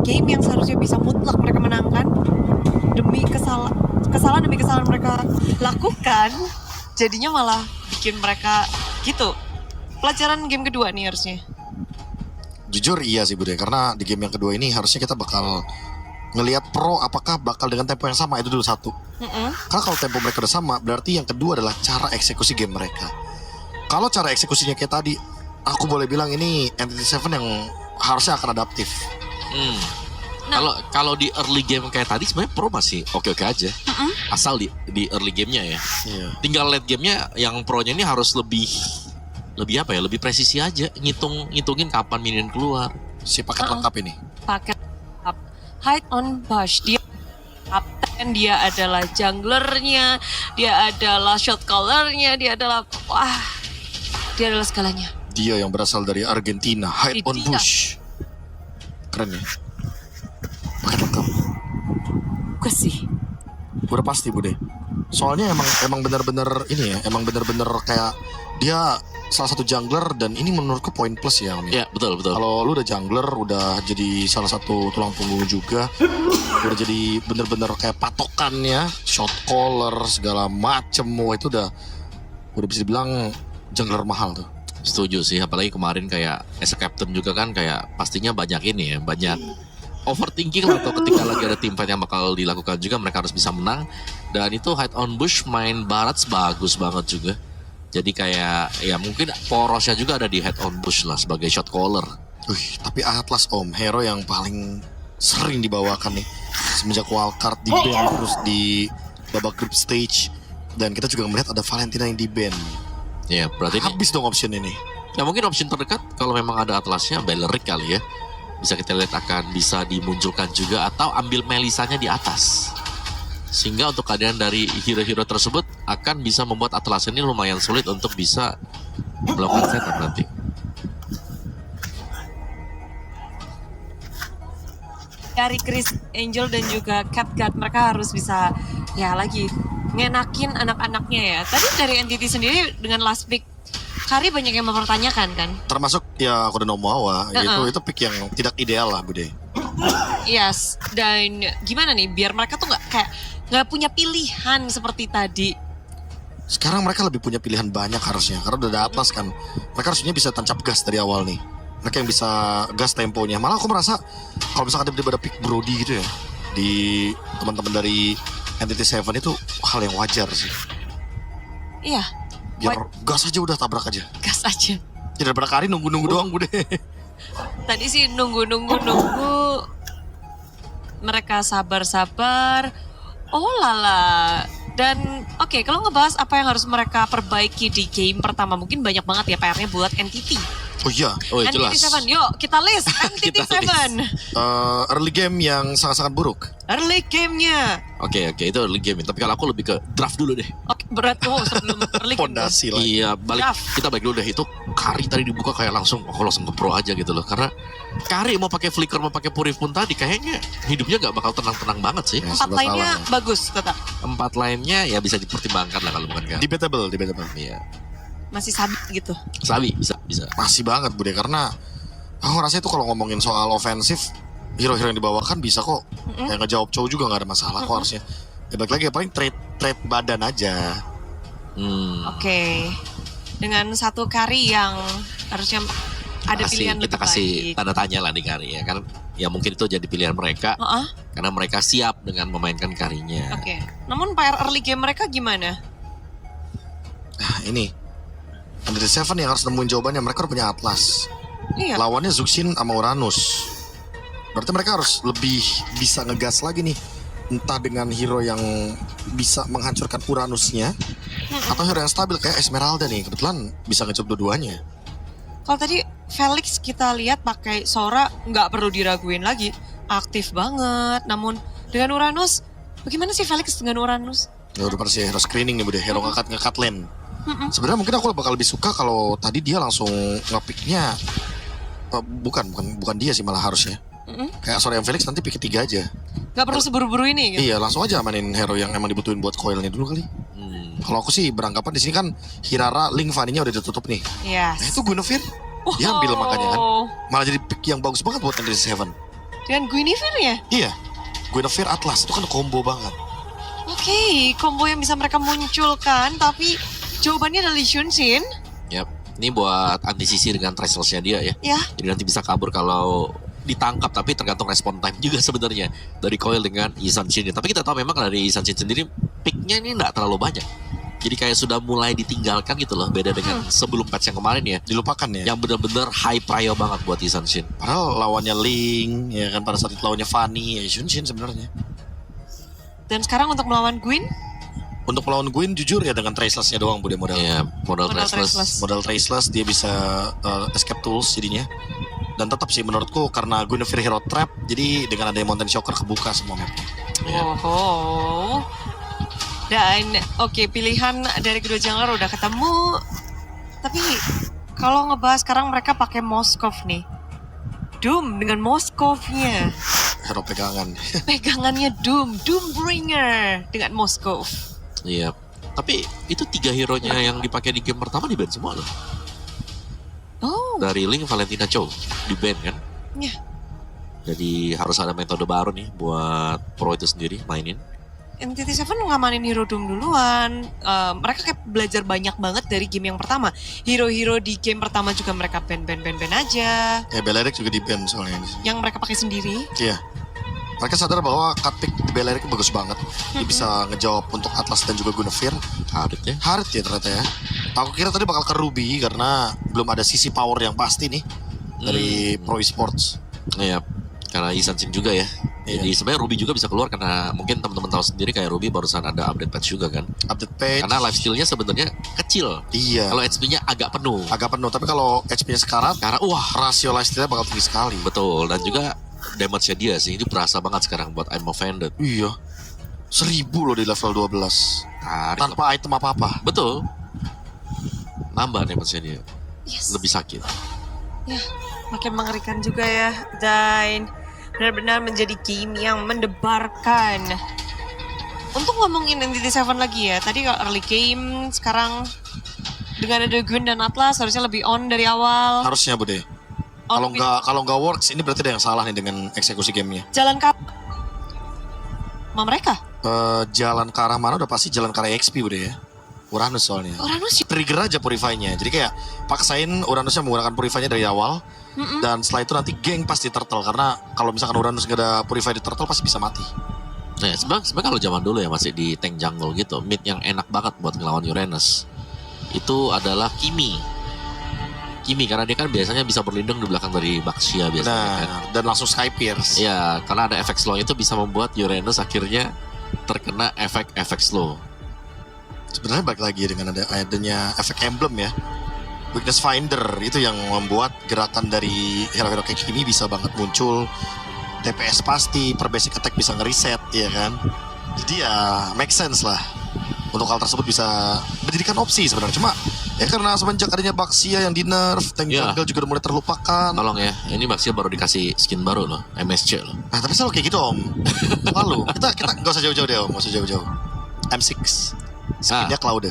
game yang seharusnya bisa mutlak mereka menangkan demi kesalahan demi kesalahan mereka lakukan, jadinya malah bikin mereka gitu. Pelajaran game kedua nih harusnya. Jujur iya sih Bude, karena di game yang kedua ini harusnya kita bakal ngelihat pro apakah bakal dengan tempo yang sama, itu dulu satu. Karena kalau tempo mereka udah sama, berarti yang kedua adalah cara eksekusi game mereka. Kalau cara eksekusinya kayak tadi, aku boleh bilang ini Entity Seven yang harusnya akan adaptif. Kalau di early game kayak tadi sebenarnya pro masih oke-oke aja. Asal di early gamenya ya. Iya. Tinggal late gamenya yang pro-nya ini harus lebih apa ya? Lebih presisi aja, ngitungin kapan minion keluar. Si paket lengkap ini. Paket up hide on bush, dia kapten, dia adalah junglernya, dia adalah shot callernya, dia adalah segalanya. Dia yang berasal dari Argentina, hide on Dia. bush. Keren ya. Paket lengkap. Gue sih Udah pasti Bude. Soalnya emang benar-benar ini ya, emang benar-benar kayak dia salah satu jungler dan ini menurutku poin plus ya Om. Ya, betul. Kalau lu udah jungler, udah jadi salah satu tulang punggung juga, udah jadi bener-bener kayak patokannya, shot caller segala macem, wah itu udah bisa dibilang jungler mahal tuh. Setuju sih, apalagi kemarin kayak as a captain juga kan kayak pastinya banyak ini ya, banyak overthinking lah, atau ketika lagi ada team fight yang bakal dilakukan juga mereka harus bisa menang. Dan itu hide on bush main Barats bagus banget juga. Jadi kayak ya mungkin porosnya juga ada di head on bush lah sebagai shot caller. Tapi Atlas Om, hero yang paling sering dibawakan nih semenjak wildcard di ban terus di babak group stage, dan kita juga melihat ada Valentina yang di ban. Ya berarti habis dong option ini. Ya mungkin option terdekat kalau memang ada Atlasnya Beleric kali ya. Bisa kita lihat akan bisa dimunculkan juga, atau ambil Melisanya di atas. Sehingga untuk keadaan dari hero-hero tersebut akan bisa membuat Atlas ini lumayan sulit untuk bisa melakukan setup nanti. dari Chris Angel dan juga Catguard, mereka harus bisa ya lagi ngenakin anak-anaknya ya. Tadi dari Entity sendiri dengan last pick Kari banyak yang mempertanyakan kan. Termasuk ya Koda Nomawa, itu pick yang tidak ideal lah Bude. Yes, dan gimana nih biar mereka tuh nggak punya pilihan seperti tadi. Sekarang mereka lebih punya pilihan banyak harusnya, karena udah ada Atlas kan. Mereka harusnya bisa tancap gas dari awal nih. Mereka yang bisa gas temponya. Malah aku merasa kalau misalkan ada pick Brody gitu ya di teman-teman dari Entity Seven, itu hal yang wajar sih. Iya. Biar gas aja, udah tabrak aja. Gas aja. Tidak daripada Kari nunggu-nunggu doang Bude. Tadi sih nunggu. Mereka sabar-sabar. Oh lala. Dan oke, kalau ngebahas apa yang harus mereka perbaiki di game pertama, mungkin banyak banget ya PR-nya buat Entity. Oh iya. Jelas. Entity Seven, yuk kita list Entity Seven. Early game yang sangat-sangat buruk. Early game-nya. Oke, itu early game. Tapi kalau aku lebih ke draft dulu deh. Oke, berat sebelum early game. Fondasi lah. Iya, kita balik dulu deh. Itu Kari tadi dibuka kayak langsung ke pro aja gitu loh. Karena Kari mau pakai flicker, mau pakai purif pun tadi kayaknya hidupnya gak bakal tenang-tenang banget sih. Empat lainnya bagus tetap. 4 lainnya ya bisa dipertimbangkan lah kalau bukan Kari. Debatable. Iya. Masih sabit gitu. Sabi, bisa. Masih banget Bude, karena aku rasa itu kalau ngomongin soal ofensif, hero-hero yang dibawakan bisa kok. Yang ngejawab cowok juga gak ada masalah kok harusnya. Ya balik lagi ya paling trade badan aja. Oke. Dengan satu Kari yang harusnya ada pilihan kita lebih kasih baik. tanda tanya lah di Kari ya kan. Ya mungkin itu jadi pilihan mereka. Karena mereka siap dengan memainkan Karinya. Oke. Namun PR early game mereka gimana? Nah ini Entity Seven yang harus nemuin jawabannya. Mereka udah punya Atlas. Iya. Lawannya Zuxin sama Uranus. Berarti mereka harus lebih bisa ngegas lagi nih. Entah dengan hero yang bisa menghancurkan Uranusnya, atau hero yang stabil kayak Esmeralda nih. Kebetulan bisa ngecoba dua-duanya. Kalau tadi Felix kita lihat pakai Sora, nggak perlu diraguin lagi, aktif banget. Namun dengan Uranus, bagaimana sih Felix dengan Uranus? Ya udah pasti hero screening nih Bude, hero ngekat lane. Sebenarnya mungkin aku bakal lebih suka kalau tadi dia langsung ngepicknya bukan dia sih malah harusnya. Kayak Sora yang Felix nanti pick ketiga aja. Gak perlu seburu-buru ini gitu. Iya, langsung aja mainin hero yang emang dibutuhin buat coilnya dulu kali. Kalau aku sih beranggapan di sini kan Hirara, Link, Vaninya udah ditutup nih. Yes. Nah itu Guinevere, dia ambil makanya kan. Malah jadi pick yang bagus banget buat Entity Seven. Dengan Guinevere ya? Iya, Guinevere Atlas itu kan combo banget. Oke, combo yang bisa mereka munculkan, tapi jawabannya adalah Lee Chun-shin. Yap. Ini buat antisisi dengan Tracel's-nya dia ya. Ya, Jadi nanti bisa kabur kalau ditangkap, tapi tergantung respon time juga sebenarnya dari Coil dengan Lee Sun-shin. Tapi kita tahu memang dari Lee Sun-shin sendiri picknya ini nggak terlalu banyak. Jadi kayak sudah mulai ditinggalkan gitu loh, beda dengan sebelum patch yang kemarin ya. Dilupakan ya. Yang benar-benar high prio banget buat Lee Sun-shin. Padahal lawannya Ling, ya kan pada saat itu lawannya Fanny, ya Chun-shin sebenarnya. dan sekarang untuk melawan Gwyn, Untuk melawan Gwyn jujur ya dengan Traceless-nya doang Bude modal. Ya, modal Modal Traceless. Traceless. Modal Traceless dia bisa escape tools jadinya. Dan tetap sih menurutku karena Guinevere Hero Trap, jadi dengan adanya Mountain Shocker kebuka semua map. Ya. oh. Dan oke, pilihan dari kedua jungler udah ketemu. Tapi kalau ngebahas sekarang mereka pakai Moskov nih. Doom dengan Moskovnya. Hero pegangan. Pegangannya Doombringer dengan Moskov. Iya. Tapi itu 3 hero-nya yang dipakai di game pertama di ban semua loh. Oh, Dari Ling, Valentina, Chow di ban kan. ya. Jadi harus ada metode baru nih buat pro itu sendiri mainin. NTT7 ngamanin hero Doom duluan. Mereka kayak belajar banyak banget dari game yang pertama. Hero-hero di game pertama juga mereka ban aja. Ya Beleric juga di ban soalnya. Yang mereka pakai sendiri. Iya. Mereka sadar bahwa cut pick Beleric bagus banget. Dia bisa ngejawab untuk Atlas dan juga Guinevere. Harit ya. Hard ya ternyata ya. Aku kira tadi bakal ke Ruby karena belum ada sisi power yang pasti nih dari Pro Esports. Iya. Karena Lee Sun-shin juga ya. Iya. Jadi sebenarnya Ruby juga bisa keluar karena mungkin teman-teman tahu sendiri kayak Ruby barusan ada update patch juga kan. Update page. Karena lifesteal-nya sebenarnya kecil. Iya. Kalau HP-nya agak penuh. Agak penuh. Tapi kalau HP-nya sekarat, Karena wah, rasio lifesteal-nya bakal tinggi sekali. betul. Dan juga damage-nya dia sih itu berasa banget sekarang buat I'm Offended. Iya. 1000 loh di level 12. Tarik. Tanpa item apa-apa. Betul. Nambah damage-nya dia. Yes. Lebih sakit. Ya, makin mengerikan juga ya. Dan benar-benar menjadi game yang mendebarkan. Untuk ngomongin NTT7 lagi ya, tadi kalau early game, sekarang dengan ada Gwyn dan Atlas harusnya lebih on dari awal. Harusnya Bude. On Kalau nggak works, ini berarti ada yang salah nih dengan eksekusi gamenya. jalan ke sama mereka. Jalan ke arah mana udah pasti jalan ke arah XP Bude ya. Uranus soalnya. Uranus Trigger aja Purify-nya. Jadi kayak paksain Uranusnya menggunakan Purify-nya dari awal. Dan setelah itu nanti geng pasti turtle. Karena kalau misalkan Uranus gak ada Purify di turtle pasti bisa mati. Nah, sebenarnya kalau zaman dulu ya masih di tank jungle gitu, mid yang enak banget buat ngelawan Uranus itu adalah Kimi. Karena dia kan biasanya bisa berlindung di belakang dari Baxia biasanya kan. Nah, dan langsung Sky Pierce. Iya, karena ada efek slow itu bisa membuat Uranus akhirnya terkena efek slow. Sebenarnya balik lagi dengan adanya efek emblem ya. Weakness Finder itu yang membuat gerakan dari hero-hero kayak Kimi bisa banget muncul. DPS pasti, per basic attack bisa ngereset, ya kan? Jadi ya make sense lah. Untuk hal tersebut bisa menjadikan opsi sebenarnya. Cuma ya karena semenjak adanya Baxia yang di nerf, tank Ya. jungle juga udah mulai terlupakan. Tolong ya, ini Baxia baru dikasih skin baru loh, MSC loh. Nah tapi selalu kayak gitu om. Lalu kita nggak usah jauh-jauh deh om, nggak usah jauh-jauh. M6, skinnya Cloud.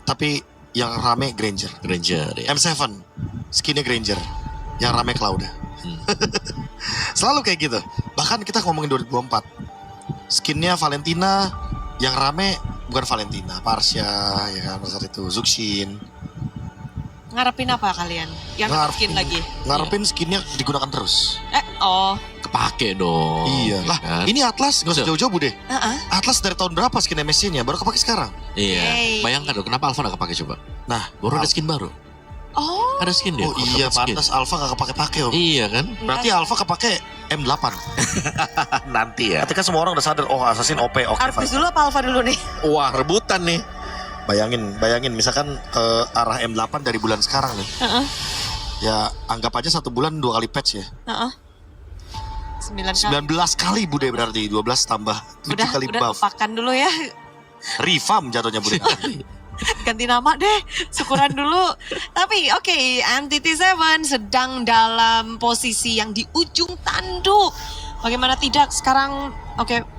Tapi yang rame Granger. Granger ya. M7, skinnya Granger. Yang rame Cloud. Selalu kayak gitu. Bahkan kita ngomongin 2024. Skinnya Valentina, yang rame bukan Valentina, Parsia, ya kan pada saat itu Zuxin. Ngarepin apa kalian? Yang skin lagi? Ngarepin skinnya digunakan terus. Kepake dong. Iya. Lah, kan? ini Atlas nggak usah Betul. jauh-jauh Bude. Heeh. Atlas dari tahun berapa skin MSC-nya? Baru kepake sekarang. Iya. Yeay. Bayangkan dong, kenapa Alpha gak kepake coba? Nah, Baru ada skin baru. Oh, Ada skin dia. oh iya, Skin. pantas Alpha gak kepake-pake om. Iya kan? Berarti Alpha kepake M8. Nanti ya. Ketika semua orang udah sadar, oh Assassin OP, oke. Artis dulu apa Alpha dulu nih? Wah, rebutan nih. Bayangin, misalkan arah M8 dari bulan sekarang nih. Heeh. Ya, anggap aja 1 bulan 2 kali patch ya. Heeh. 9 kali. 19 kali Bude berarti, 12 tambah 7 kali Udah buff. lupakan dulu ya. Revamp jatuhnya Bude. Ganti nama deh, syukuran dulu. Tapi oke, NTT7 sedang dalam posisi yang di ujung tanduk. Bagaimana tidak sekarang,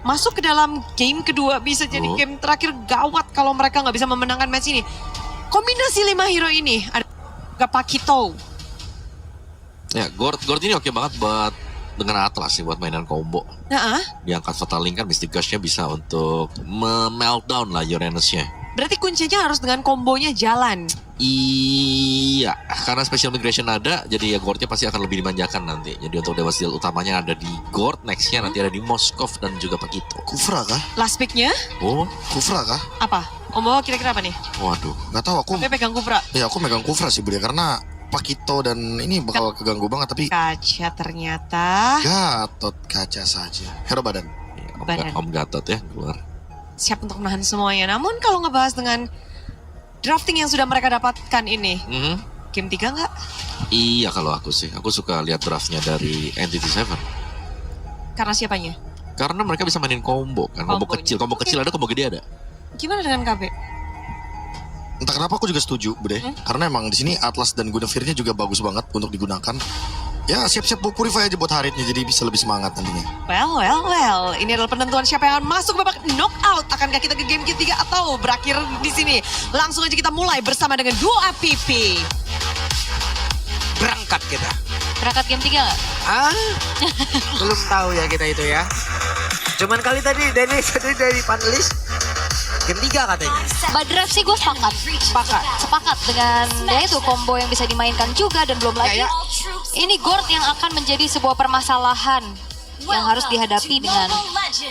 masuk ke dalam game kedua bisa jadi game terakhir gawat kalau mereka nggak bisa memenangkan match ini. Kombinasi 5 hero ini ada Pakito. Ya, Gord ini oke banget buat dengan Atlas sih buat mainan combo. Nah, Diangkat Fatal Link kan Mystic Gush-nya bisa untuk meltdown lah Uranus-nya. berarti kuncinya harus dengan kombonya jalan. Iya, karena Special Migration ada, jadi ya Gord-nya pasti akan lebih dimanjakan nanti. Jadi untuk Dewa Steel utamanya ada di Gord, next-nya nanti ada di Moskov dan juga Pakito. Kufra kah? Last pick-nya Oh, Kufra kah? apa? Om Bawa kira-kira apa nih? waduh. Gak tahu aku. Saya pegang Kufra. Ya aku megang Kufra sih Bude karena Pakito dan ini bakal keganggu banget tapi Kaca ternyata. Gatot kaca saja. Hero badan. Ya, Badan. Om Gatot ya keluar. Siap untuk menahan semuanya. Namun kalau ngebahas dengan drafting yang sudah mereka dapatkan ini, Mhm. game 3 nggak? Iya kalau aku sih, aku suka lihat draftnya dari Entity Seven. Karena siapanya? Karena mereka bisa mainin combo kan, combo Kombonya. combo kecil ada, combo gede ada. Gimana dengan KB? Entah kenapa aku juga setuju Bude. Karena emang di sini Atlas dan Guinevere-nya juga bagus banget untuk digunakan. Ya siap-siap bawa Purify aja buat Haritnya jadi bisa lebih semangat nantinya. Well. Ini adalah penentuan siapa yang akan masuk babak knockout. Akankah kita ke game ketiga atau berakhir di sini? Langsung aja kita mulai bersama dengan duo APP. Berangkat kita. Berangkat game 3 nggak? Belum tahu ya kita itu ya. Cuman kali tadi dari panelis game 3 katanya. Draft sih gue sepakat. Sepakat dengan ya itu combo yang bisa dimainkan juga dan belum lagi. Ya. Ini Gord yang akan menjadi sebuah permasalahan yang harus dihadapi dengan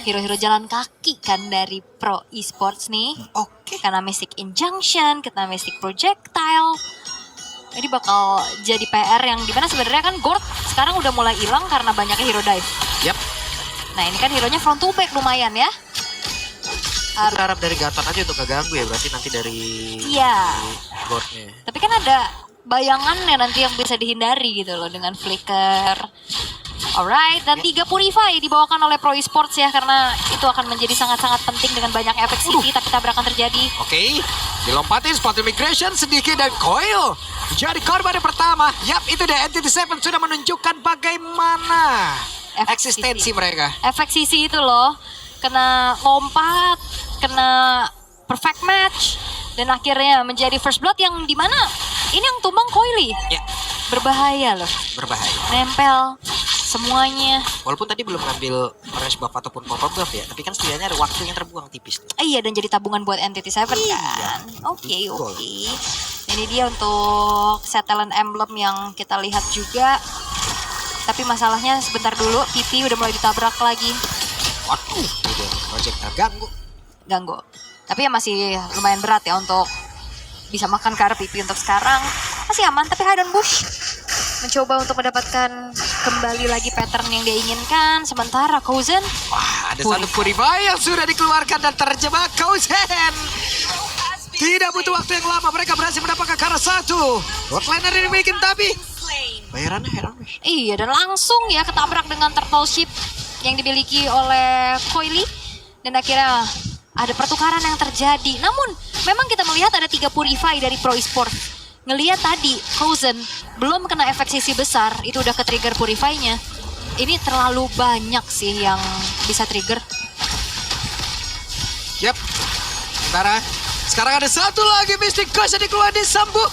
hero-hero jalan kaki kan dari pro esports nih. Oke. Karena Mystic Injunction, kena Mystic Projectile. Ini bakal jadi PR yang dimana sebenarnya kan Gord sekarang udah mulai hilang karena banyaknya hero dive. Yap. Nah ini kan hero-nya front to back lumayan ya. Berharap dari Gatot aja untuk gak ganggu ya berarti nanti dari Iya. boardnya. Tapi kan ada bayangannya nanti yang bisa dihindari gitu loh dengan flicker. Alright, dan 3 Purify dibawakan oleh Pro Esports ya karena itu akan menjadi sangat-sangat penting dengan banyak efek CP tapi tabrakan terjadi. Oke, dilompatin spot immigration sedikit dan Coil jadi korban yang pertama. Yap, itu The Entity Seven sudah menunjukkan bagaimana Efek eksistensi CC. mereka. Efek CC itu loh, kena lompat, kena perfect match, dan akhirnya menjadi first blood yang dimana ini yang tumbang Coily. Ya, Berbahaya loh, berbahaya. nempel semuanya. Walaupun tadi belum ngambil orange buff ataupun purple buff ya, tapi kan setidaknya ada waktu yang terbuang tipis. Iya, dan jadi tabungan buat Entity Seven kan. Oke. Betul. Ini dia untuk set talent emblem yang kita lihat juga. Tapi masalahnya sebentar dulu, PP udah mulai ditabrak lagi. Waduh, itu project ganggu. Ganggu. Tapi ya masih lumayan berat ya untuk bisa makan ke arah PP untuk sekarang. Masih aman, tapi Hidden Bush mencoba untuk mendapatkan kembali lagi pattern yang dia inginkan. Sementara Kozen, Wah, ada satu Purify yang sudah dikeluarkan dan terjebak Kausen. Tidak butuh waktu yang lama, mereka berhasil mendapatkan karena satu. Roadliner ini bikin tapi bayarannya heran. iya, dan langsung ya ketabrak dengan turtle ship yang dimiliki oleh Coily. Dan akhirnya ada pertukaran yang terjadi. Namun memang kita melihat ada 3 Purify dari Pro Esports. Ngelihat tadi Kozen belum kena efek sisi besar, itu udah ke-trigger Purify-nya. Ini terlalu banyak sih yang bisa trigger. Yap. Sementara sekarang ada satu lagi Mystic Gush yang dikeluar disambur.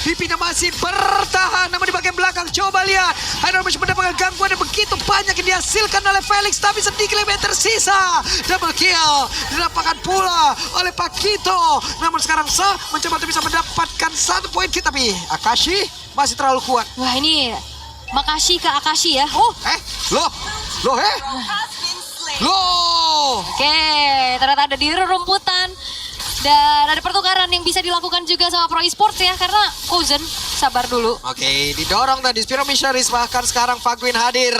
Pipinya masih bertahan namun di bagian belakang coba lihat. Hydra masih mendapatkan gangguan yang begitu banyak yang dihasilkan oleh Felix tapi sedikit lebih tersisa. Double kill didapatkan pula oleh Pakito. Namun sekarang Sa mencoba untuk bisa mendapatkan 1 poin kita tapi Akashi masih terlalu kuat. Wah, ini makasih ke Akashi ya. Oh, Loh, oke, ternyata ada di rumputan. Dan ada pertukaran yang bisa dilakukan juga sama Pro Esports ya, karena Kozen sabar dulu. Oke, didorong tadi Spiro Missionaries, bahkan sekarang Faguin hadir.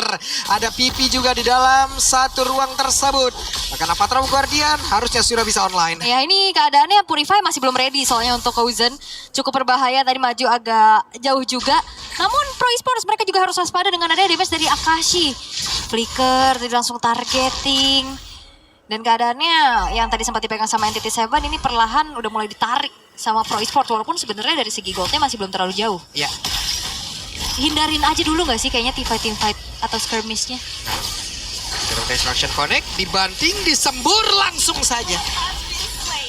Ada PP juga di dalam satu ruang tersebut. Bahkan Avatron Guardian harusnya sudah bisa online. Ya, ini keadaannya Purify masih belum ready soalnya untuk Kozen. Cukup berbahaya, tadi maju agak jauh juga. Namun Pro Esports mereka juga harus waspada dengan adanya damage dari Akashi. Flicker, jadi langsung targeting. Dan keadaannya yang tadi sempat dipegang sama Entity Seven ini perlahan udah mulai ditarik sama Pro Esports. Walaupun sebenarnya dari segi goldnya masih belum terlalu jauh. Ya, Hindarin aja dulu gak sih kayaknya teamfight atau skirmishnya? Destruction Connect dibanting, disembur langsung saja.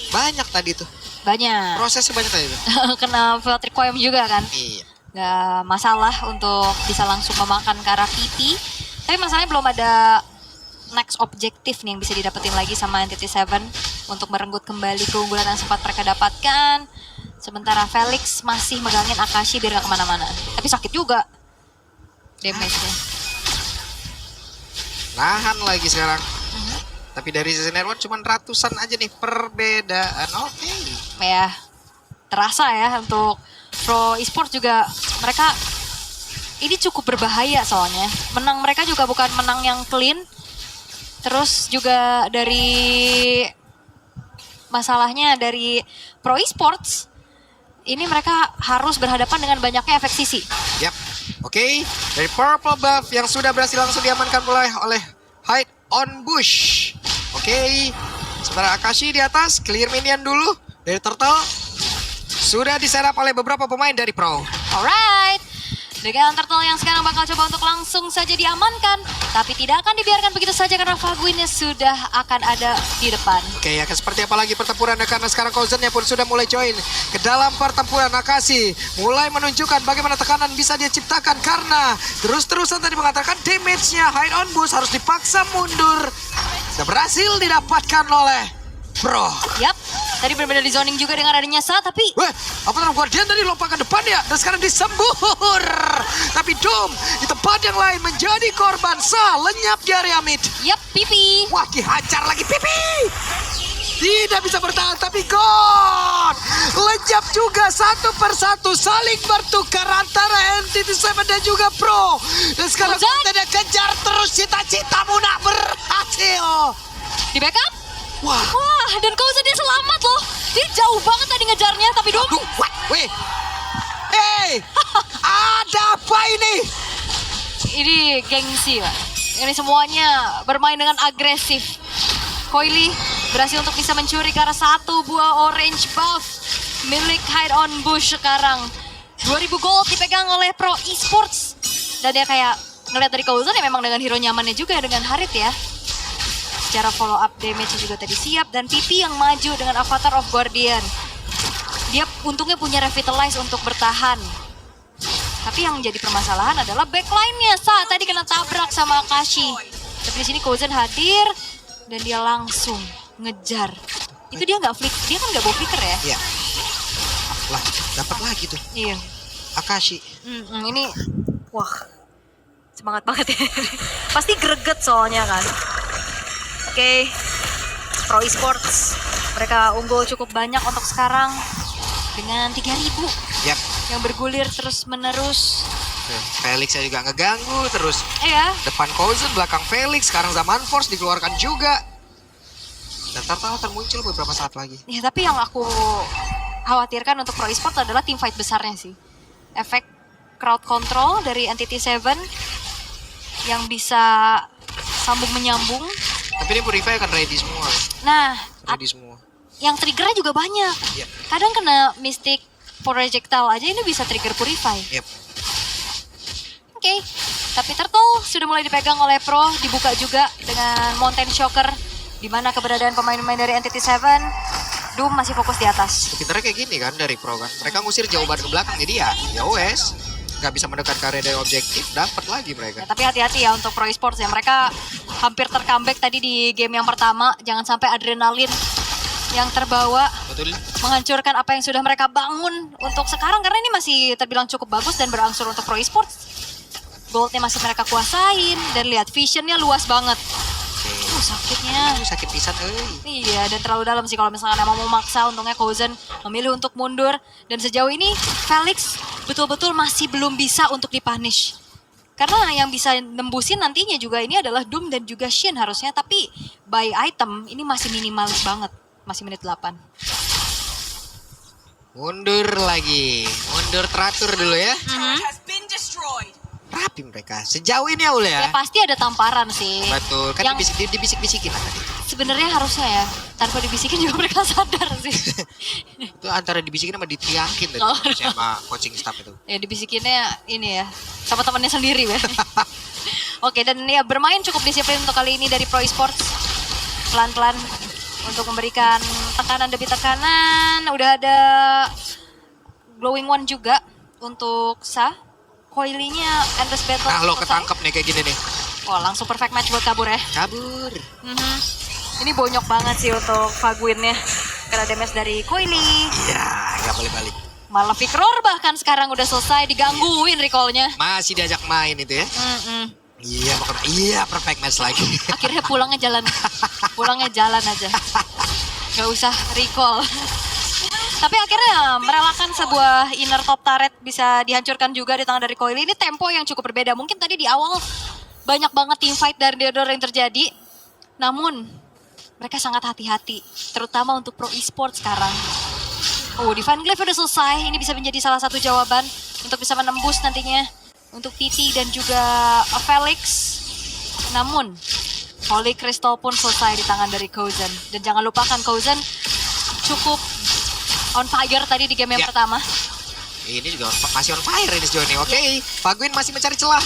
Banyak tadi tuh. Banyak. Prosesnya banyak tadi tuh. Kena Field Requiem juga kan? Iya. Gak masalah untuk bisa langsung memakan ke arah PP. Tapi Tapi masalahnya belum ada next objektif nih yang bisa didapetin lagi sama Entity Seven untuk merenggut kembali keunggulan yang sempat mereka dapatkan. Sementara Felix masih megangin Akashi biar gak kemana-mana. Tapi sakit juga damage-nya. Nahan lagi sekarang. Tapi dari sisi network cuma ratusan aja nih perbedaan. Oke. Ya, terasa ya untuk Pro Esports juga mereka ini cukup berbahaya soalnya. Menang mereka juga bukan menang yang clean. Terus juga dari masalahnya dari Pro Esports ini mereka harus berhadapan dengan banyaknya efek sisi. Yap. Oke. Dari Purple Buff yang sudah berhasil langsung diamankan oleh Hide on Bush. Oke. Sementara Akashi di atas, clear minion dulu dari Turtle. Sudah diserap oleh beberapa pemain dari Pro. Alright. Dengan Turtle yang sekarang bakal coba untuk langsung saja diamankan. Tapi tidak akan dibiarkan begitu saja karena Faguinnya sudah akan ada di depan. Oke, akan seperti apa lagi pertempuran karena sekarang Cousin-nya pun sudah mulai join ke dalam pertempuran. Akashi mulai menunjukkan bagaimana tekanan bisa dia ciptakan karena terus-terusan tadi mengatakan damage-nya Hide on Bush harus dipaksa mundur. Sudah berhasil didapatkan oleh Pro. Yap, tadi benar-benar di zoning juga dengan adanya Sa, tapi Weh, apa namanya Guardian tadi lompat ke depan ya dan sekarang disembur. Tapi Doom di tempat yang lain menjadi korban. Sa lenyap di area mid. yap, Pipi. Wah, dihajar lagi Pipi. Tidak bisa bertahan tapi God. Lenyap juga satu persatu saling bertukar antara Entity Seven dan juga Pro. Dan sekarang Ozan. tidak kejar terus cita-citamu nak berhasil. Di backup. Wah. Wah, dan Cousin dia selamat loh. Dia jauh banget tadi ngejarnya, tapi Dom. What? Weh. Hey, ada apa ini? Ini gengsi, Pak. Ini semuanya bermain dengan agresif. Coily berhasil untuk bisa mencuri ke arah satu buah orange buff milik Hide on Bush sekarang. 2000 gold dipegang oleh Pro Esports. Dan dia kayak ngeliat dari Cousin ya memang dengan hero nyamannya juga dengan Harit ya. Secara follow up damage juga tadi siap. Dan Pipi yang maju dengan Avatar of Guardian. Dia untungnya punya Revitalize untuk bertahan. Tapi yang jadi permasalahan adalah backline-nya. Saat tadi kena tabrak sama Akashi. Tapi di sini Cousin hadir dan dia langsung ngejar. Itu dia nggak flick, dia kan nggak bawa flicker ya? Iya. Lah, dapat lagi tuh Iya. Akashi. Ini wah semangat banget ya. Pasti greget soalnya kan. Oke, Pro Esports mereka unggul cukup banyak untuk sekarang dengan 3000 Yap. yang bergulir terus menerus. Felix saya juga ngeganggu terus. Iya. Depan Cousin, belakang Felix, sekarang Zaman Force dikeluarkan juga. Dan Turtle akan muncul beberapa saat lagi. Ya, tapi yang aku khawatirkan untuk Pro Esports adalah team fight besarnya sih. Efek crowd control dari Entity Seven yang bisa sambung menyambung. Tapi ini Purify akan ready semua. Nah, Ready semua. yang triggernya juga banyak. Yep. Kadang kena Mystic Projectile aja ini bisa trigger Purify. Yep. Oke, tapi Turtle sudah mulai dipegang oleh Pro, dibuka juga dengan Mountain Shocker, di mana keberadaan pemain-pemain dari Entity Seven. Doom masih fokus di atas. Pinternya kayak gini kan dari Pro kan. Mereka ngusir jauh banget ke belakang jadi ya wes. Gak bisa mendekat ke area dari objektif, dapat lagi mereka. Ya, tapi hati-hati ya untuk Pro Esports ya. Mereka hampir tercomeback tadi di game yang pertama. Jangan sampai adrenalin yang terbawa Betul. menghancurkan apa yang sudah mereka bangun untuk sekarang. Karena ini masih terbilang cukup bagus dan berangsur untuk Pro Esports. Goldnya masih mereka kuasain. Dan lihat visionnya luas banget. Sakitnya. Sakit pisan Iya, dan terlalu dalam sih kalau misalkan emang mau maksa. Untungnya Cousin memilih untuk mundur. Dan sejauh ini Felix betul-betul masih belum bisa untuk dipunish. Karena yang bisa nembusin nantinya juga ini adalah Doom dan juga Shin harusnya. Tapi by item ini masih minimalis banget. Masih menit 8. Mundur lagi. Mundur teratur dulu ya. has been destroyed. Rapi mereka. Sejauh ini Aul Ya ya. pasti ada tamparan sih. Betul. Kan Yang dibisik-bisikin lah tadi. sebenarnya harusnya ya. Tanpa dibisikin juga mereka sadar sih. Itu antara dibisikin sama diteriakin tadi. Oh. Sama coaching staff itu. Ya dibisikinnya ini ya. Sama temannya sendiri ya. Oke, dan ya bermain cukup disiplin untuk kali ini dari Pro Esports. Pelan-pelan untuk memberikan tekanan demi tekanan. Udah ada Glowing One juga untuk Sa. Coily-nya Endless Battle. Nah lo selesai. ketangkep nih kayak gini nih. Wah, langsung perfect match buat kabur ya. Kabur. Mhm. Ini bonyok banget sih untuk Faguinnya. Karena damage dari Coily. Ya, nggak boleh balik. Malah Roar bahkan sekarang udah selesai digangguin recall-nya. Masih diajak main itu ya. Iya, perfect match lagi. Akhirnya pulangnya jalan. Pulangnya jalan aja. Gak usah recall. Tapi akhirnya merelakan sebuah inner top turret bisa dihancurkan juga di tangan dari Coily. Ini tempo yang cukup berbeda. Mungkin tadi di awal banyak banget team fight dari Deodor yang terjadi. Namun mereka sangat hati-hati. Terutama untuk pro e-sport sekarang. Oh, Divine Glaive udah selesai. Ini bisa menjadi salah satu jawaban untuk bisa menembus nantinya untuk Titi dan juga Felix. Namun Holy Crystal pun selesai di tangan dari Kozen. Dan jangan lupakan Kozen cukup on fire tadi di game yang pertama. Ini juga masih on fire ini sejauh ini. Oke, Faguin masih mencari celah.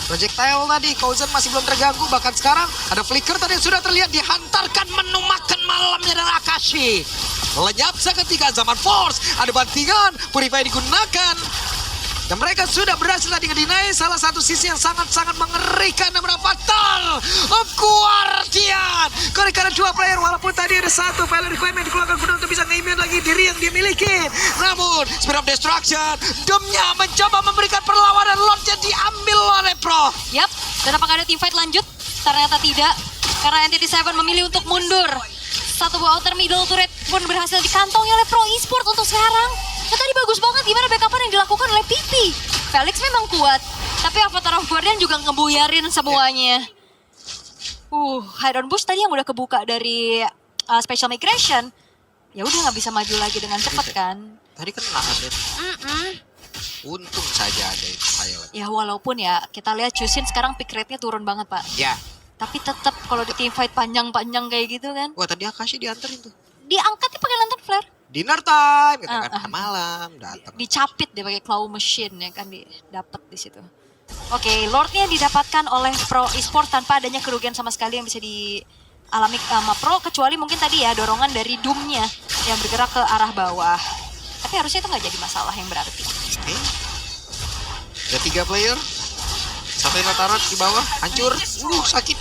Projectile tadi, Kozen masih belum terganggu. Bahkan sekarang ada flicker tadi yang sudah terlihat dihantarkan menu makan malamnya dari Akashi. Lenyap seketika zaman Force. Ada bantingan, Purify digunakan. Dan mereka sudah berhasil tadi ngedinai salah satu sisi yang sangat-sangat mengerikan dan fatal. Guardian. Karena dua player walaupun tadi ada satu failure requirement dikeluarkan guna untuk bisa nge-immune lagi diri yang dia miliki. Namun Spirit of Destruction Doom-nya mencoba memberikan perlawanan. Lordnya diambil oleh Pro. Yap, dan apakah ada team fight lanjut? Ternyata tidak. Karena Entity 7 memilih untuk mundur. Satu buah outer middle turret pun berhasil dikantongi oleh Pro Esport untuk sekarang. Nah, tadi bagus banget gimana backupan yang dilakukan oleh Pipi. Felix memang kuat, tapi Avatar of Guardian juga ngebuyarin semuanya. Hide on Bush tadi yang udah kebuka dari Special Migration. Ya udah nggak bisa maju lagi dengan cepat kan. Tadi kan ada. Untung saja ada itu pilot. Ya walaupun ya kita lihat Chusin sekarang pick rate-nya turun banget Pak. Ya. Tapi tetap kalau di team fight panjang-panjang kayak gitu kan. Wah tadi Akashi dianterin tuh. Diangkatnya pakai lantern flare. Dinner time, gitu kan makan malam, datang. Dicapit dia pakai claw machine ya kan dapat di situ. Oke, Lordnya didapatkan oleh Pro Esport tanpa adanya kerugian sama sekali yang bisa dialami sama Pro kecuali mungkin tadi ya dorongan dari Doom-nya yang bergerak ke arah bawah. Tapi harusnya itu nggak jadi masalah yang berarti. Oke. Ada 3 player. Satu yang taruh di bawah, hancur. Sakit,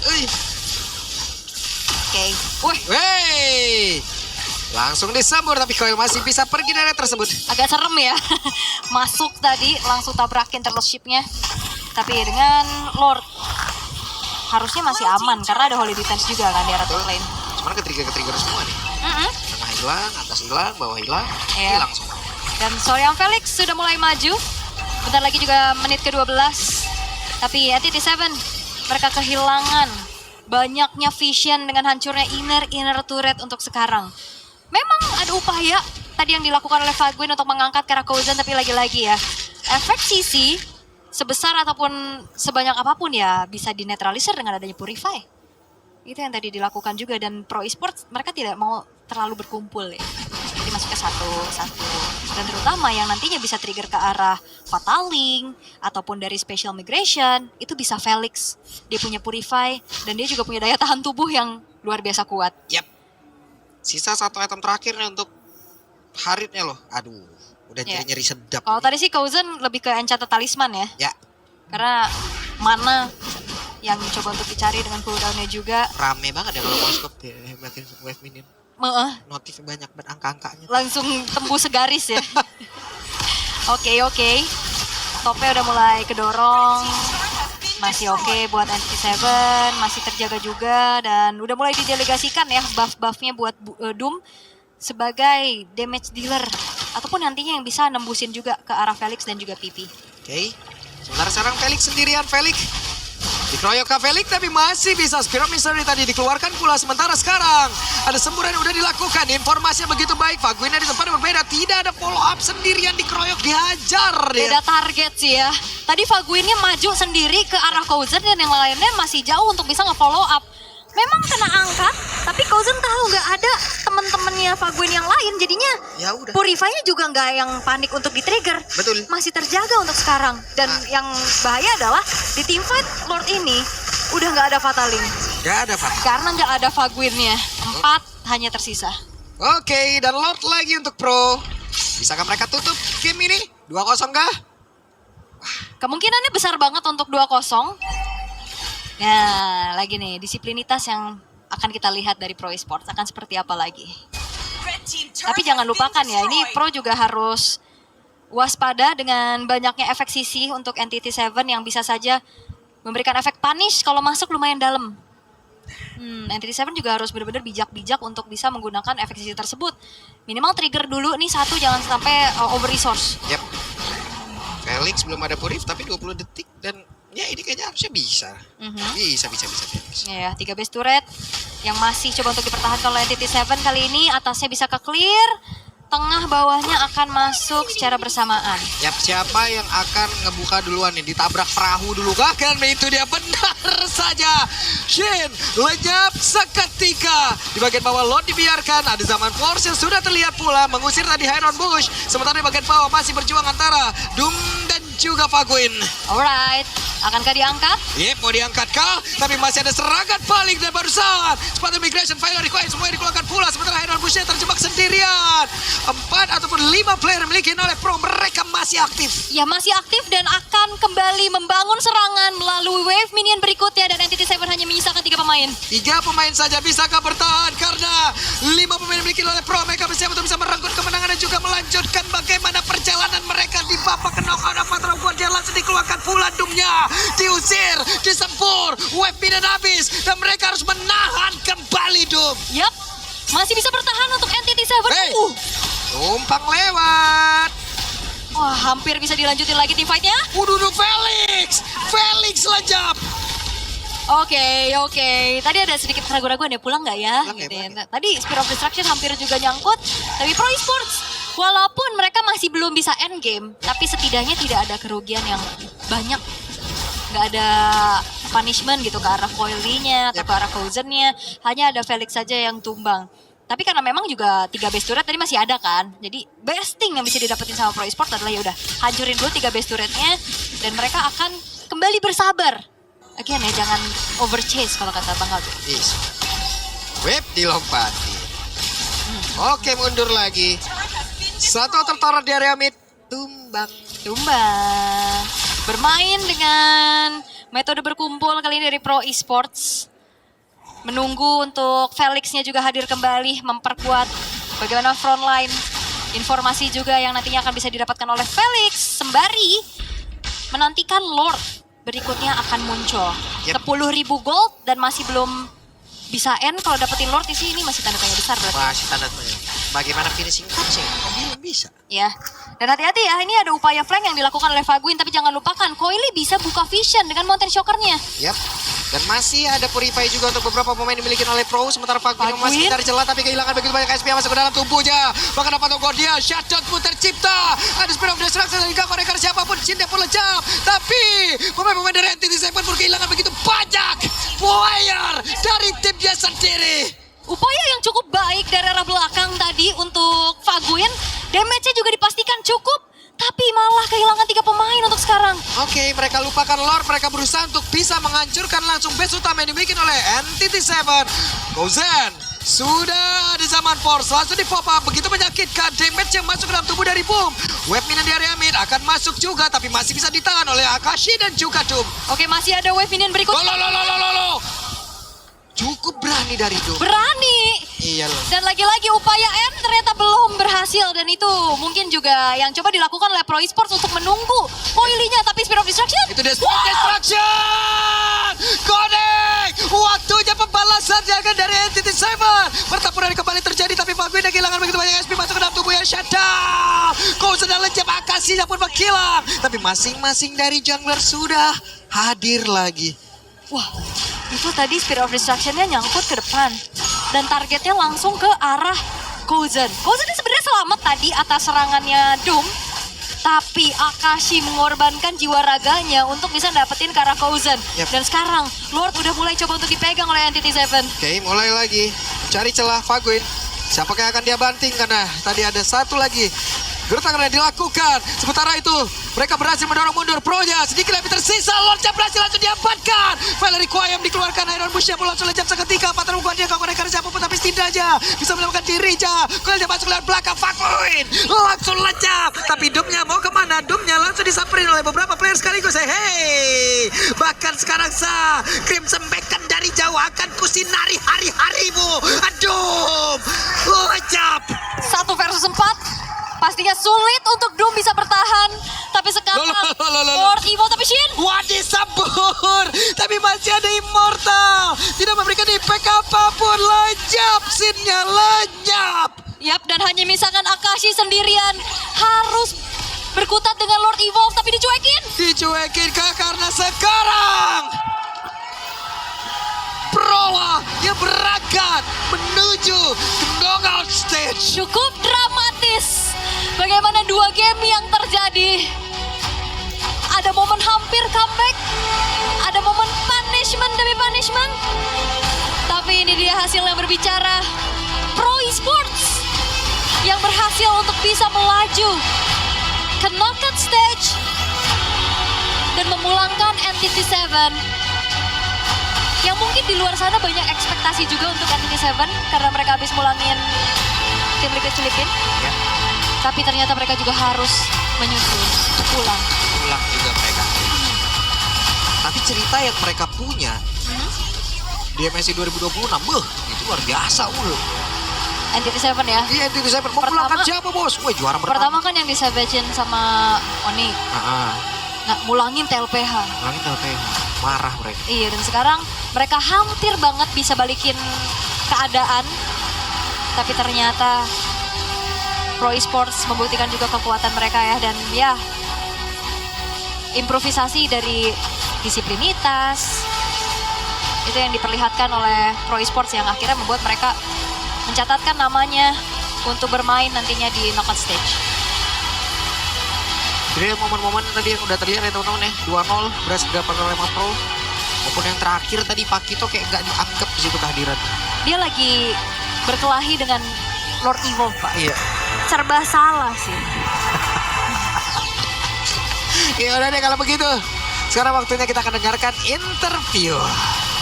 Oke. Wih, Wey. Langsung disambur tapi Coil masih bisa pergi dari tersebut. agak serem ya. Masuk tadi langsung tabrakin terus ship-nya. Tapi dengan Lord harusnya masih aman karena ada Holy Defense juga kan di arah top lane. Cuman ke-trigger semua nih. Tengah hilang, atas hilang, bawah hilang, Iya. hilang semua. Dan Sorian Felix sudah mulai maju. Bentar lagi juga menit ke-12. Tapi Entity 7 mereka kehilangan banyaknya vision dengan hancurnya inner turret untuk sekarang. Memang ada upaya tadi yang dilakukan oleh Faguin untuk mengangkat Karakuzan, tapi lagi-lagi ya efek CC sebesar ataupun sebanyak apapun ya bisa dinetralisir dengan adanya Purify. Itu yang tadi dilakukan juga dan Pro Esports mereka tidak mau terlalu berkumpul ya. Jadi masuk ke satu-satu. Dan terutama yang nantinya bisa trigger ke arah Fataling ataupun dari Special Migration itu bisa Felix. Dia punya Purify dan dia juga punya daya tahan tubuh yang luar biasa kuat. Yap. Sisa 1 item terakhir nih untuk Haritnya loh. Aduh, udah nyeri-nyeri sedap. Kalau tadi sih Kozen lebih ke Enchanted Talisman ya. Ya, Karena mana yang coba untuk dicari dengan cooldown-nya juga. rame banget ya kalau mau scope ya, makin wave minion. Notifnya banyak banget angka-angkanya. Langsung tembus segaris ya. Oke. Topnya udah mulai kedorong. Masih oke buat NT7, masih terjaga juga dan udah mulai didelegasikan ya buff-buffnya buat Doom sebagai damage dealer ataupun nantinya yang bisa nembusin juga ke arah Felix dan juga Pipi. Oke. Sementara sekarang Felix sendirian, Felix dikeroyok ke Felix tapi masih bisa Spirit Mystery tadi dikeluarkan pula. Sementara sekarang ada semburan yang udah dilakukan, informasinya begitu baik. Faguin di tempat yang berbeda, tidak ada follow up, sendirian dikeroyok, dihajar dia. Beda target sih ya. Tadi Faguinnya maju sendiri ke arah Kozen dan yang lainnya masih jauh untuk bisa nge-follow up. Memang kena angkat, tapi Kozen tahu nggak ada teman-temannya Faguin yang lain, jadinya Ya udah. Purify-nya juga nggak yang panik untuk di-trigger. Betul. Masih terjaga untuk sekarang. Dan yang bahaya adalah di team fight Lord ini udah nggak ada Fataling. Gak ada Fat. Karena nggak ada Faguinnya. 4 hanya tersisa. Oke, dan Lord lagi untuk Pro. Bisakah mereka tutup game ini? 2-0 kah? Kemungkinannya besar banget untuk 2-0. Nah, lagi nih disiplinitas yang akan kita lihat dari Pro Esports akan seperti apa lagi. Red team turret Tapi jangan has been lupakan ya, ini destroyed. Pro juga harus waspada dengan banyaknya efek sisi untuk Entity 7 yang bisa saja memberikan efek punish kalau masuk lumayan dalam. Entity 7 juga harus benar-benar bijak-bijak untuk bisa menggunakan efek sisi tersebut. Minimal trigger dulu nih satu, jangan sampai over resource. Yap. Felix belum ada purif tapi 20 detik dan ya ini kayaknya harusnya bisa. Bisa Felix. Ya, 3 base turret yang masih coba untuk dipertahankan oleh Entity 7 kali ini. Atasnya bisa ke clear, tengah bawahnya akan masuk secara bersamaan. Yap, siapa yang akan ngebuka duluan nih? Ditabrak perahu dulu kah? Kan itu dia, benar saja. Shin lenyap seketika. Di bagian bawah Lord dibiarkan. Ada Zaman Force yang sudah terlihat pula mengusir tadi Iron Bush. Sementara di bagian bawah masih berjuang antara Doom dan juga Faguin. Alright, akankah diangkat? Yep, mau diangkat kah? Tapi masih ada serangan balik dan barusan sepatu migration final required semuanya dikeluarkan pula. Sementara Iron Bushnya terjebak sendirian. 4 ataupun 5 player dimiliki oleh Pro, mereka masih aktif. Ya, masih aktif dan akan kembali membangun serangan melalui wave minion berikutnya. Dan Entity 7 hanya menyisakan 3 pemain. 3 pemain saja, bisakah bertahan? Karena 5 pemain dimiliki oleh Pro, mereka bersiap untuk bisa merenggut kemenangan dan juga melanjutkan bagaimana perjalanan mereka di babak knockout. Matra Guardian langsung dikeluarkan pula, Doom-nya diusir, disempur, wave minion habis dan mereka harus menahan kembali Doom. Yap, masih bisa bertahan untuk Entity 7. Hey, tumpang lewat. Wah, hampir bisa dilanjutin lagi tim fight-nya. Uduh, Felix lenyap. Oke. Tadi ada sedikit keraguan-keraguan ya, pulang nggak ya? Pulang ya, Gitu ya. pulang ya. Tadi Spear of Destruction hampir juga nyangkut. Tapi Pro Esports, walaupun mereka masih belum bisa end game, tapi setidaknya tidak ada kerugian yang banyak. Nggak ada punishment gitu ke arah Coily-nya atau ke arah Cousin-nya. Hanya ada Felix saja yang tumbang. Tapi karena memang juga 3 base turret tadi masih ada kan. Jadi best thing yang bisa didapetin sama Pro Esports adalah ya udah hancurin dulu 3 base turretnya dan mereka akan kembali bersabar. Again ya, jangan over chase kalau kata Bang Aldo. Yes. Web dilompati. Oke, mundur lagi. Satu tertarik di area mid. Tumbang. Bermain dengan metode berkumpul kali ini dari Pro Esports. Menunggu untuk Felix-nya juga hadir kembali, memperkuat bagaimana frontline. Informasi juga yang nantinya akan bisa didapatkan oleh Felix. Sembari menantikan Lord berikutnya akan muncul. Yep. 10.000 gold dan masih belum bisa end. Kalau dapetin Lord di sini masih tanda tanya besar berarti. Masih tanda tanya. Bagaimana finishing touch-nya? Belum bisa. Ya, dan hati-hati ya, ini ada upaya flank yang dilakukan oleh Faguin, tapi jangan lupakan, Coily bisa buka vision dengan Mountain Shocker-nya. Yap. Dan masih ada Purify juga untuk beberapa pemain dimiliki oleh Pro. Sementara Faguin masih mencari celah tapi kehilangan begitu banyak SP yang masuk ke dalam tubuhnya. Bahkan dapat Guardian, shutdown pun tercipta. Ada Spear of Destruction dan hingga mereka siapapun Cinta pun lejap. Tapi pemain-pemain dari Entity 7 pun kehilangan begitu banyak player dari timnya sendiri. Upaya yang cukup baik dari arah belakang tadi untuk Faguin. Damage-nya juga dipastikan cukup. Tapi malah kehilangan 3 pemain untuk sekarang. Oke, mereka lupakan Lord. Mereka berusaha untuk bisa menghancurkan langsung base utama yang dimiliki oleh Entity 7. Cousin sudah ada Zaman Force. Langsung di pop up. Begitu menyakitkan. Damage yang masuk ke dalam tubuh dari Boom. Wave minion di area mid akan masuk juga. Tapi masih bisa ditahan oleh Akashi dan juga Doom. Oke, masih ada wave minion berikutnya. Lo. Cukup berani dari Doom. Berani. Iya loh. Dan lagi-lagi upaya N ternyata belum berhasil. Dan itu mungkin juga yang coba dilakukan oleh Pro Esports untuk menunggu Coily-nya. Tapi Spear of Destruction. Itu dia Spear Destruction. Connect. Waktunya pembalasan jangan dari Entity 7. Pertempuran kembali terjadi tapi Faguin kehilangan begitu banyak SP masuk ke dalam tubuhnya. Shutdown. Kau sedang lencap, Akasinya pun menghilang. Tapi masing-masing dari jungler sudah hadir lagi. Wah, itu tadi Spear of Destruction-nya nyangkut ke depan. Dan targetnya langsung ke arah Cousin. Cousin sebenarnya selamat tadi atas serangannya Doom. Tapi Akashi mengorbankan jiwa raganya untuk bisa dapetin ke arah Cousin. Yep. Dan sekarang Lord udah mulai coba untuk dipegang oleh Entity 7. Oke, mulai lagi. Cari celah Faguin. Siapakah yang akan dia banting? Karena tadi ada satu lagi Gertakan yang dilakukan. Sementara itu mereka berhasil mendorong mundur Pro-nya. Sedikit lebih tersisa. Lordnya berhasil langsung diamankan. Valerie Kwayam dikeluarkan. Iron Bush-nya pun langsung lejap seketika. Patah membuat dia kawan karena siapapun. Tapi setidaknya bisa menemukan dirinya. Kalau dia masuk lewat belakang. Fakuin langsung lejap. Tapi Doom-nya mau kemana? Doom-nya langsung disamperin oleh beberapa player sekaligus. Hey, bahkan sekarang Crimson Beacon dari jauh akan kusinari hari-harimu. Aduh, lejap. 1 versus 4. Pastinya sulit untuk Doom bisa bertahan. Tapi sekarang Lord Evo tapi Shin. Wadi Sambur. Tapi masih ada Immortal. Tidak memberikan impact apapun. Lenyap scene-nya. Lenyap. Yap, dan hanya misalkan Akashi sendirian harus berkutat dengan Lord Evolve tapi dicuekin. Dicuekin kah karena sekarang Prola yang berangkat menuju ke knockout stage. Cukup dramatis. Bagaimana 2 game yang terjadi. Ada momen hampir comeback. Ada momen punishment demi punishment. Tapi ini dia hasil yang berbicara. Pro Esports yang berhasil untuk bisa melaju ke knockout stage dan memulangkan NTT7 yang mungkin di luar sana banyak ekspektasi juga untuk NTT7 karena mereka habis mulangin tim Liquid Filipin. Ya. Tapi ternyata mereka juga harus menyusul pulang. Pulang juga mereka. Tapi cerita yang mereka punya di MSI 2026, itu luar biasa. NTT7 ya. Iya, itu saya memulangkan siapa bos? Wah, juara Pertama kan yang disabahin sama Oni. Nggak mulangin TLPH. Mulangin TLPH. Marah mereka. Iya, dan sekarang mereka hampir banget bisa balikin keadaan. Tapi ternyata Pro Esports membuktikan juga kekuatan mereka ya. Dan ya, improvisasi dari disiplinitas. Itu yang diperlihatkan oleh Pro Esports yang akhirnya membuat mereka mencatatkan namanya untuk bermain nantinya di knockout stage. Jadi momen-momen tadi yang udah terlihat ya teman-teman ya. 2-0 berhasil didapat oleh Pro. Maupun yang terakhir tadi Pakito kayak gak dianggap di situ kehadiran. Dia lagi berkelahi dengan Lord Evil, Pak. Iya. Serba salah sih. Ya udah deh kalau begitu. Sekarang waktunya kita akan dengarkan interview.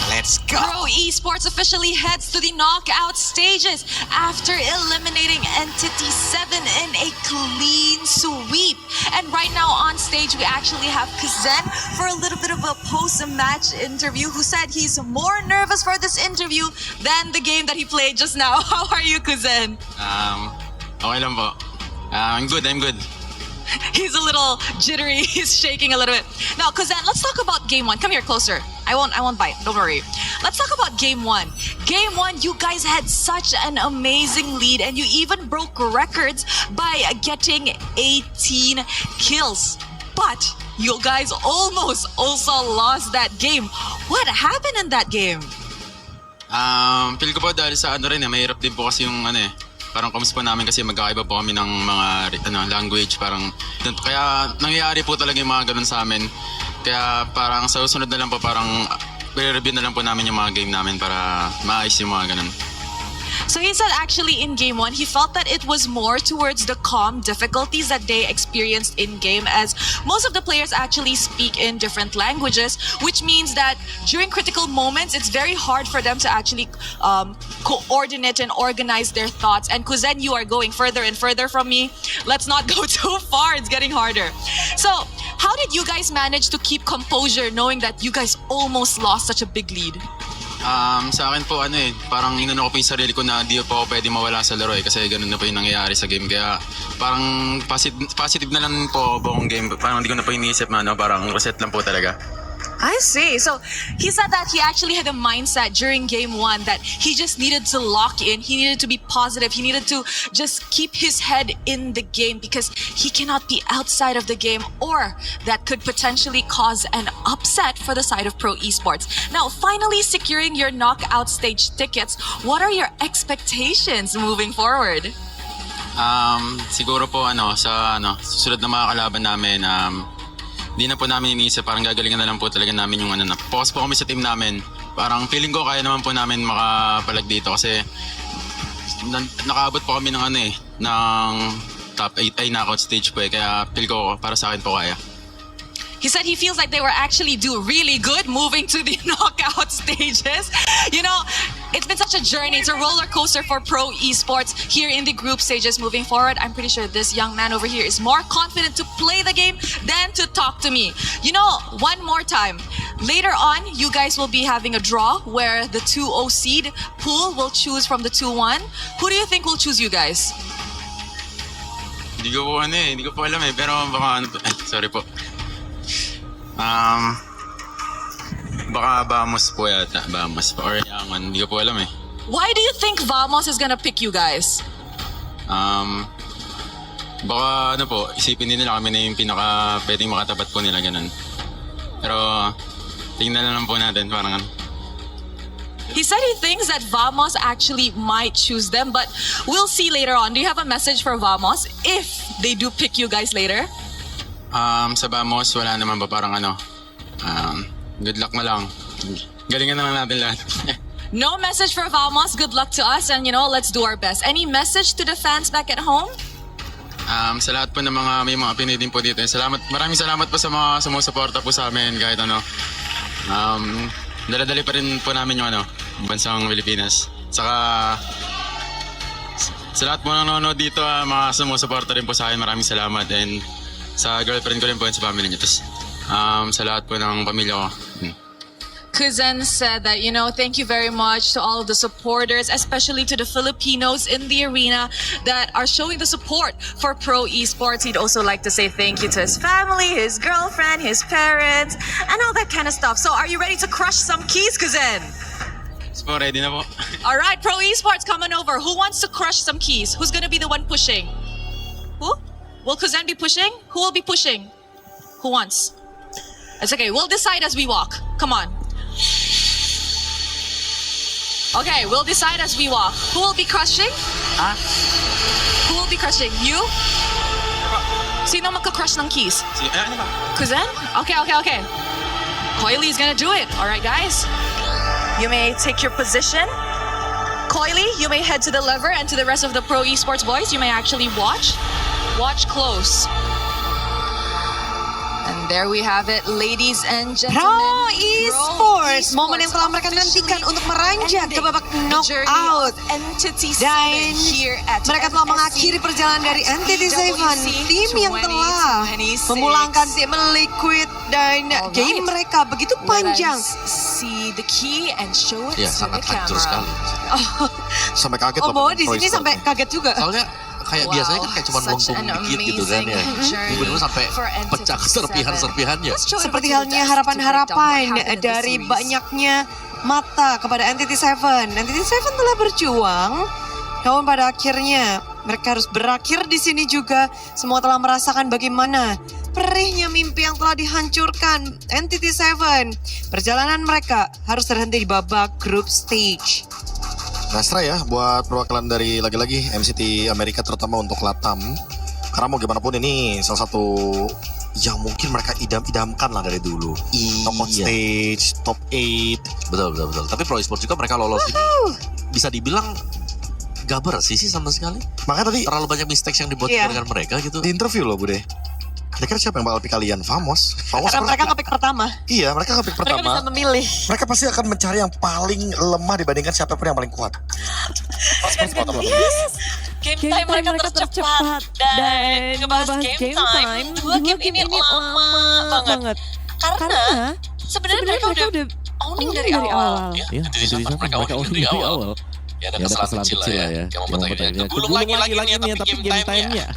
Let's go. Pro Esports officially heads to the knockout stages after eliminating Entity 7 in a clean sweep. And right now on stage, we actually have Kuzen for a little bit of a post-match interview who said he's more nervous for this interview than the game that he played just now. How are you, Kuzen? Okay lang po. I'm good. He's a little jittery. He's shaking a little bit. Now, Kuzen, let's talk about game 1. Come here closer. I won't bite. Don't worry. Let's talk about game 1. Game 1, you guys had such an amazing lead, and you even broke records by getting 18 kills. But you guys almost also lost that game. What happened in that game? Feel ko po dahil sa mahirap din po kasi yung parang comms po namin kasi magkakaiba po kami ng mga language, parang kaya nangyayari po talaga yung mga ganun sa amin. Kaya parang sa susunod na lang po parang i-review na lang po namin yung mga game namin para maayos yung mga ganun. So he said actually in game 1, he felt that it was more towards the comm difficulties that they experienced in game, as most of the players actually speak in different languages, which means that during critical moments, it's very hard for them to actually coordinate and organize their thoughts. And Kuzen, you are going further and further from me. Let's not go too far. It's getting harder. So how did you guys manage to keep composure knowing that you guys almost lost such a big lead? Sa akin po parang inano ko po yung sarili ko na di po ako pwede mawala sa laro kasi ganun na po yung nangyayari sa game, kaya parang positive na lang po buong game, parang hindi ko na po iniisip na parang reset lang po talaga. I see. So he said that he actually had a mindset during game 1 that he just needed to lock in. He needed to be positive. He needed to just keep his head in the game because he cannot be outside of the game, or that could potentially cause an upset for the side of Pro Esports. Now, finally securing your knockout stage tickets, what are your expectations moving forward? Siguro po sa susunod na mga kalaban namin, di na po namin iniisip, parang gagalingan na lang po talaga namin yung focus po kami sa team namin. Parang feeling ko kaya naman po namin makapalag dito kasi nakaabot po kami ng top 8 ay knockout stage po eh. Kaya feel ko para sa akin po kaya. He said he feels like they were actually do really good moving to the knockout stages. You know, it's been such a journey. It's a roller coaster for pro esports here in the group stages moving forward. I'm pretty sure this young man over here is more confident to play the game than to talk to me. You know, one more time. Later on, you guys will be having a draw where the 2-0 seed pool will choose from the 2-1. Who do you think will choose you guys? Hindi ko po alam eh. Pero baka sorry po. Baka Vamos po yata. Vamos po. Or Yangon. Hindi ko po alam eh. Why do you think Vamos is gonna pick you guys? Baka isipin din nila kami na yung pinaka pwedeng makatapat po nila ganun. Pero tingnan na lang po natin parang He said he thinks that Vamos actually might choose them, but we'll see later on. Do you have a message for Vamos if they do pick you guys later? sa Vamos wala naman ba parang good luck na lang. Galingan na lang natin lahat. No message for Vamos. Good luck to us, and let's do our best. Any message to the fans back at home? Sa lahat po ng may mga Pinoy din po dito. Maraming salamat po sa mga sumusuporta po sa amin kahit dala-dali pa rin po namin yung bansang Pilipinas. Saka sa lahat po nanonood dito, mga sumusuporta rin po sa akin, maraming salamat. And sa girlfriend ko rin po and sa family niya. Tapos sa lahat po ng pamilya ko. Kuzen said that, thank you very much to all of the supporters, especially to the Filipinos in the arena that are showing the support for pro esports. He'd also like to say thank you to his family, his girlfriend, his parents, and all that kind of stuff. So are you ready to crush some keys, Kuzen? So ready na po. All right, pro esports, come on over. Who wants to crush some keys? Who's going to be the one pushing? Who? Will Kuzen be pushing? Who will be pushing? Who wants? It's okay. We'll decide as we walk. Come on. Okay, we'll decide as we walk. Who will be crushing? Who will be crushing? You? Sino magka-crush ng keys? Kuzen? Okay. Coily is gonna do it. All right, guys. You may take your position. Coily, you may head to the lever, and to the rest of the pro esports boys, you may actually watch. Watch close. And there we have it, ladies and gentlemen. Pro Esports, momen yang telah mereka nantikan untuk meranjak ke babak knockout. Dan mereka telah mengakhiri perjalanan dari NTT7, tim yang telah memulangkan tim Liquid, dan game mereka begitu panjang. See the key and show it Ya, to the sangat hancur camera. sekali. Sampai kaget loh. Mo di sini sampai kaget juga. Soalnya kayak biasanya kan kayak cuma melengkung dikit gitu kan ya. Tiba-tiba sampai pecah serpihan-serpihannya. Seperti halnya harapan-harapan dari banyaknya mata kepada NTT7. NTT7 telah berjuang, namun pada akhirnya mereka harus berakhir di sini juga. Semua telah merasakan bagaimana perihnya mimpi yang telah dihancurkan NTT7. Perjalanan mereka harus terhenti di babak group stage. Nasra ya buat perwakilan dari lagi-lagi MCT Amerika terutama untuk Latam. Karena mau gimana pun ini salah satu yang mungkin mereka idam-idamkan lah dari dulu. Top stage, top 8. Betul. Tapi pro esports juga mereka lolos ini bisa dibilang gak bersih sih sama sekali. Makanya tadi Terlalu banyak mistakes yang dibuat dengan mereka gitu. di interview loh Bude. Kira-kira siapa yang bakal pick kalian? Vamos Karena mereka nge-pick pertama. Iya, mereka nge-pick Mereka bisa pertama. memilih. Mereka pasti akan mencari yang paling lemah dibandingkan siapapun yang paling kuat. Game time mereka tercepat dan ngebahas game time. Dua game ini lama banget. Karena sebenarnya mereka udah owning dari awal. Ya, mereka owning dari awal. Ya ada kesalahan kecil lah ya. Yang membuat akhirnya gulung lagi nih tapi game time-nya.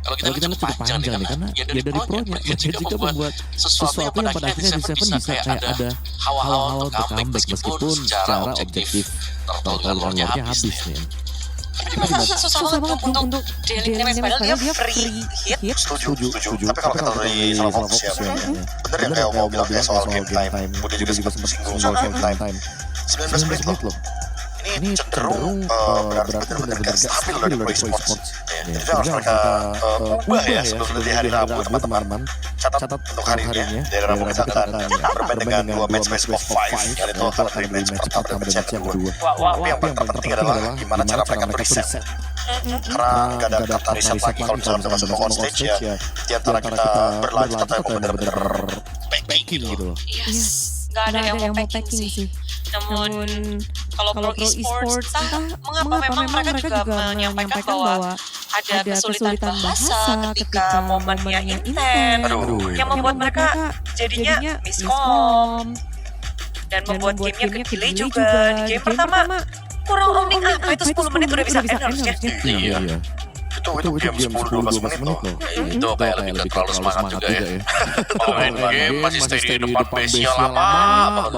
Kalau kita lihat cukup panjang nih karena ya dari pro-nya mereka juga membuat sesuatu yang pada akhirnya di Seven bisa kayak ada hal-hal untuk comeback meskipun secara objektif total rewardnya habis nih. Susah banget untuk daily damage padahal dia free hit. Setuju. Tapi kalau kita dari salah fokus ya, bener yang kayak mau bilang soal game time. Udah juga sempat singgung soal game time. 19 menit loh. Ini cenderung berarti benar-benar gak stabil dari pro esports. Jadi harus mereka ubah ya sebelum di hari Rabu teman-teman. Catat untuk hari ini dari Rabu kita akan bermain dengan 2 match best of 5 dari total dari match pertama dan match yang kedua. Tapi yang paling penting adalah gimana cara mereka preset Karena nggak ada kata riset lagi kalau misalnya masuk on stage ya. Di antara kita berlanjut atau yang bener-bener packing gitu loh. Yes, nggak ada yang mau packing sih. Namun kalau pro e-sports, entah mengapa memang mereka juga menyampaikan bahwa ada kesulitan bahasa ketika momennya intens, yang membuat mereka jadinya miskom dan membuat gamenya ke-delay juga. Di game pertama kurang rounding apa itu 10 menit udah bisa end harusnya. Iya. Itu game 10-12 menit loh. Itu kayak lebih terlalu semangat juga ya. Main game masih stay di depan PC lama.